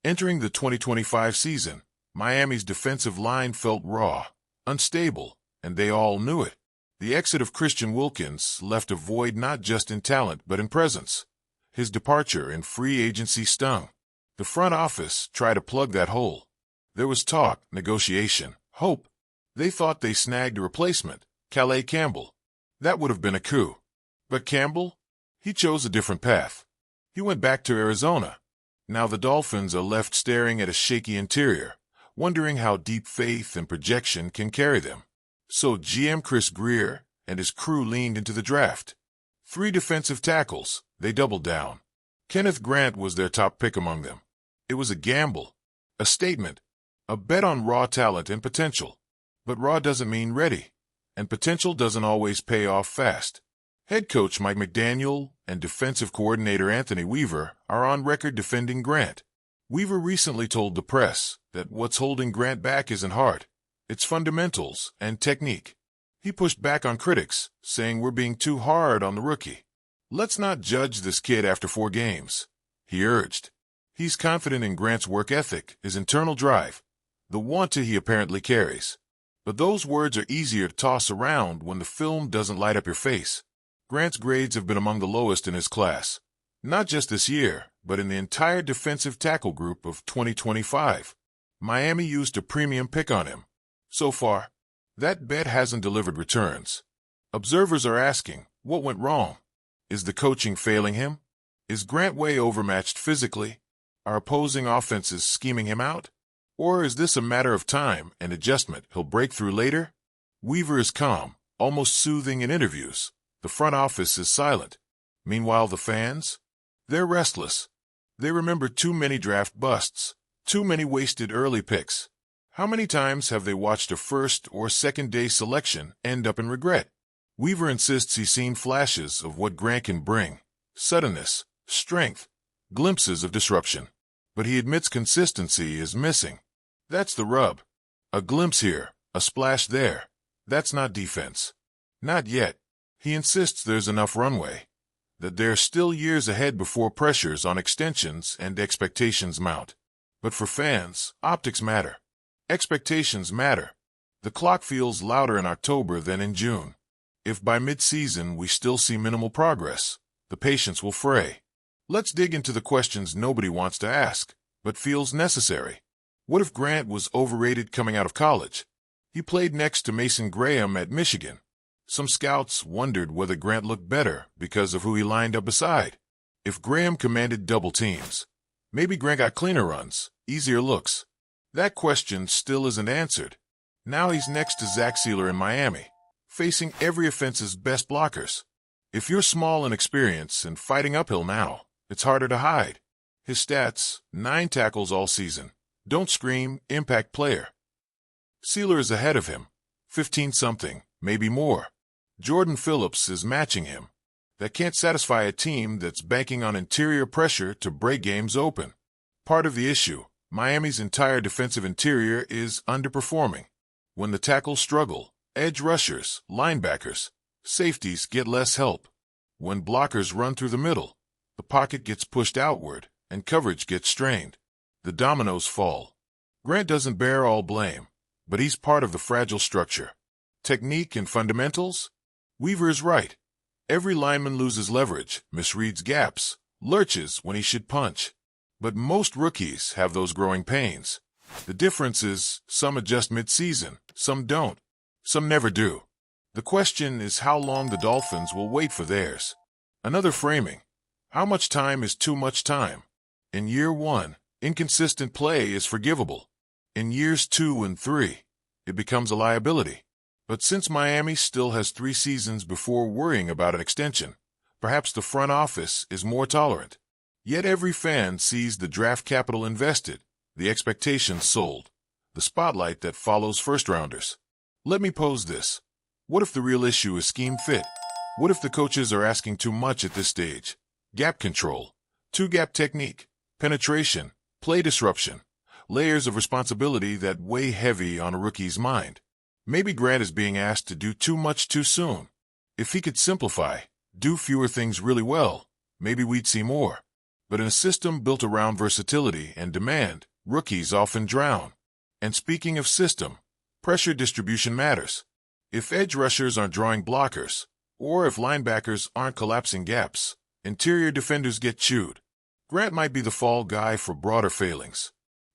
Entering the 2025 season, Miami's defensive line felt raw, unstable, and they all knew it. The exit of Christian Wilkins left a void not just in talent but in presence. His departure in free agency stung. The front office tried to plug that hole. There was talk, negotiation, hope. They thought they snagged a replacement, Calais Campbell. That would have been a coup. But Campbell? He chose a different path. He went back to Arizona. Now the Dolphins are left staring at a shaky interior, wondering how deep faith and projection can carry them. So GM Chris Greer and his crew leaned into the draft. 3 defensive tackles, they doubled down. Kenneth Grant was their top pick among them. It was a gamble, a statement, a bet on raw talent and potential. But raw doesn't mean ready, and potential doesn't always pay off fast. Head coach Mike McDaniel and defensive coordinator Anthony Weaver are on record defending Grant. Weaver recently told the press that what's holding Grant back isn't heart, it's fundamentals and technique. He pushed back on critics, saying we're being too hard on the rookie. Let's not judge this kid after 4 games, he urged. He's confident in Grant's work ethic, his internal drive, the want-to he apparently carries. But those words are easier to toss around when the film doesn't light up your face. Grant's grades have been among the lowest in his class, not just this year, but in the entire defensive tackle group of 2025. Miami used a premium pick on him. So far, that bet hasn't delivered returns. Observers are asking, what went wrong? Is the coaching failing him? Is Grant way overmatched physically? Are opposing offenses scheming him out? Or is this a matter of time and adjustment he'll break through later? Weaver is calm, almost soothing in interviews. The front office is silent. Meanwhile, the fans? They're restless. They remember too many draft busts, too many wasted early picks. How many times have they watched a first or second day selection end up in regret? Weaver insists he's seen flashes of what Grant can bring, suddenness, strength, glimpses of disruption. But he admits consistency is missing. That's the rub. A glimpse here, a splash there. That's not defense. Not yet. He insists there's enough runway, that there's still years ahead before pressures on extensions and expectations mount. But for fans, optics matter. Expectations matter. The clock feels louder in October than in June. If by mid-season we still see minimal progress, the patience will fray. Let's dig into the questions nobody wants to ask, but feels necessary. What if Grant was overrated coming out of college? He played next to Mason Graham at Michigan. Some scouts wondered whether Grant looked better because of who he lined up beside. If Graham commanded double teams, maybe Grant got cleaner runs, easier looks. That question still isn't answered. Now he's next to Zach Sealer in Miami, facing every offense's best blockers. If you're small in experience and fighting uphill now, it's harder to hide. His stats, 9 tackles all season. Don't scream, impact player. Sealer is ahead of him, 15-something, maybe more. Jordan Phillips is matching him. That can't satisfy a team that's banking on interior pressure to break games open. Part of the issue, Miami's entire defensive interior is underperforming. When the tackles struggle, edge rushers, linebackers, safeties get less help. When blockers run through the middle, the pocket gets pushed outward and coverage gets strained. The dominoes fall. Grant doesn't bear all blame, but he's part of the fragile structure. Technique and fundamentals? Weaver is right. Every lineman loses leverage, misreads gaps, lurches when he should punch. But most rookies have those growing pains. The difference is some adjust mid-season, some don't, some never do. The question is how long the Dolphins will wait for theirs. Another framing. How much time is too much time? In year 1, inconsistent play is forgivable. In years 2 and 3, it becomes a liability. But since Miami still has 3 seasons before worrying about an extension, perhaps the front office is more tolerant. Yet every fan sees the draft capital invested, the expectations sold, the spotlight that follows first-rounders. Let me pose this. What if the real issue is scheme fit? What if the coaches are asking too much at this stage? Gap control, 2-gap technique, penetration, play disruption, layers of responsibility that weigh heavy on a rookie's mind. Maybe Grant is being asked to do too much too soon. If he could simplify, do fewer things really well, maybe we'd see more. But in a system built around versatility and demand, rookies often drown. And speaking of system, pressure distribution matters. If edge rushers aren't drawing blockers, or if linebackers aren't collapsing gaps, interior defenders get chewed. Grant might be the fall guy for broader failings.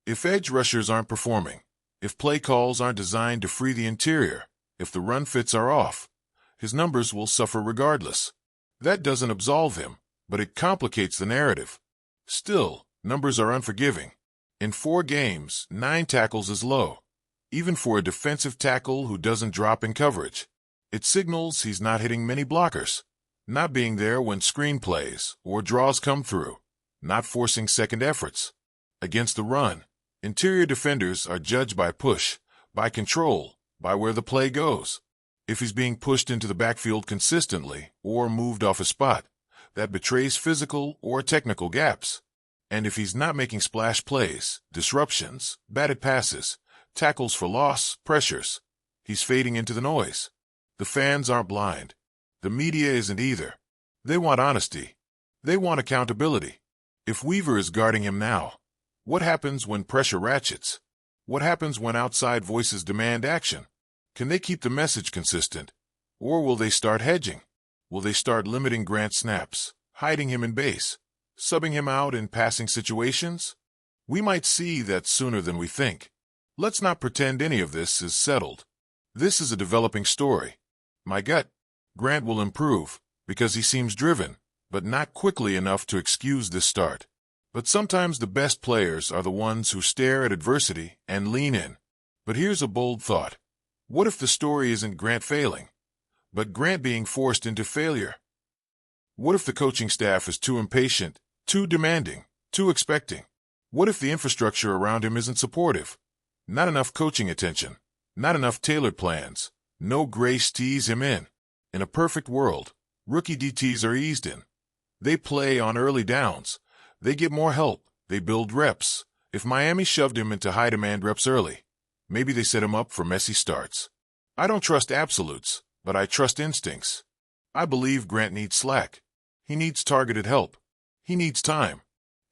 If edge rushers aren't performing, if play calls aren't designed to free the interior, if the run fits are off, his numbers will suffer regardless. That doesn't absolve him, but it complicates the narrative. Still, numbers are unforgiving. In 4 games, 9 tackles is low, even for a defensive tackle who doesn't drop in coverage. It signals he's not hitting many blockers, not being there when screen plays or draws come through, not forcing second efforts. Against the run, interior defenders are judged by push, by control, by where the play goes. If he's being pushed into the backfield consistently or moved off a spot, that betrays physical or technical gaps. And if he's not making splash plays, disruptions, batted passes, tackles for loss, pressures, he's fading into the noise. The fans aren't blind. The media isn't either. They want honesty. They want accountability. If Weaver is guarding him now, what happens when pressure ratchets? What happens when outside voices demand action? Can they keep the message consistent? Or will they start hedging? Will they start limiting Grant snaps, hiding him in base, subbing him out in passing situations? We might see that sooner than we think. Let's not pretend any of this is settled. This is a developing story. My gut, Grant will improve, because he seems driven, but not quickly enough to excuse this start. But sometimes the best players are the ones who stare at adversity and lean in. But here's a bold thought. What if the story isn't Grant failing, but Grant being forced into failure? What if the coaching staff is too impatient, too demanding, too expecting? What if the infrastructure around him isn't supportive? Not enough coaching attention, not enough tailored plans, no grace to ease him in. In a perfect world, rookie DTs are eased in. They play on early downs. They get more help. They build reps. If Miami shoved him into high-demand reps early, maybe they set him up for messy starts. I don't trust absolutes, but I trust instincts. I believe Grant needs slack. He needs targeted help. He needs time.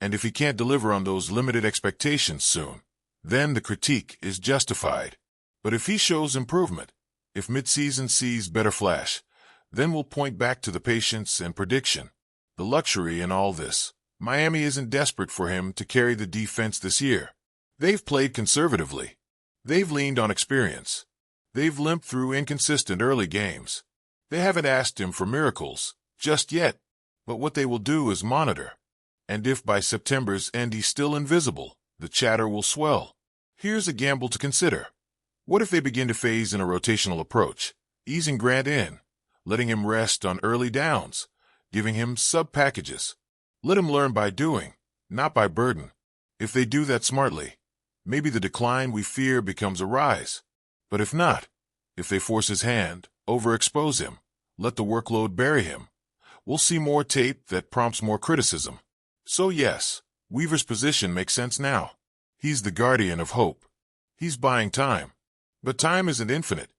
And if he can't deliver on those limited expectations soon, then the critique is justified. But if he shows improvement, if midseason sees better flash, then we'll point back to the patience and prediction, the luxury in all this. Miami isn't desperate for him to carry the defense this year. They've played conservatively. They've leaned on experience. They've limped through inconsistent early games. They haven't asked him for miracles just yet, but what they will do is monitor. And if by September's end he's still invisible, the chatter will swell. Here's a gamble to consider. What if they begin to phase in a rotational approach, easing Grant in, letting him rest on early downs, giving him sub-packages? Let him learn by doing, not by burden. If they do that smartly, maybe the decline we fear becomes a rise. But if not, if they force his hand, overexpose him, let the workload bury him, we'll see more tape that prompts more criticism. So yes, Weaver's position makes sense now. He's the guardian of hope. He's buying time. But time isn't infinite.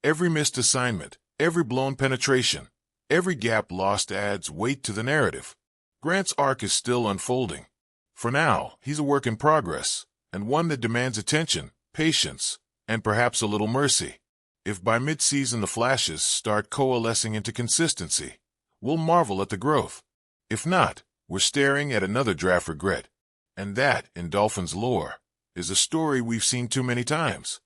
Every missed assignment, every blown penetration, every gap lost adds weight to the narrative. Grant's arc is still unfolding. For now, he's a work in progress, and one that demands attention, patience, and perhaps a little mercy. If by mid-season the flashes start coalescing into consistency, we'll marvel at the growth. If not, we're staring at another draft regret. And that, in Dolphins lore, is a story we've seen too many times.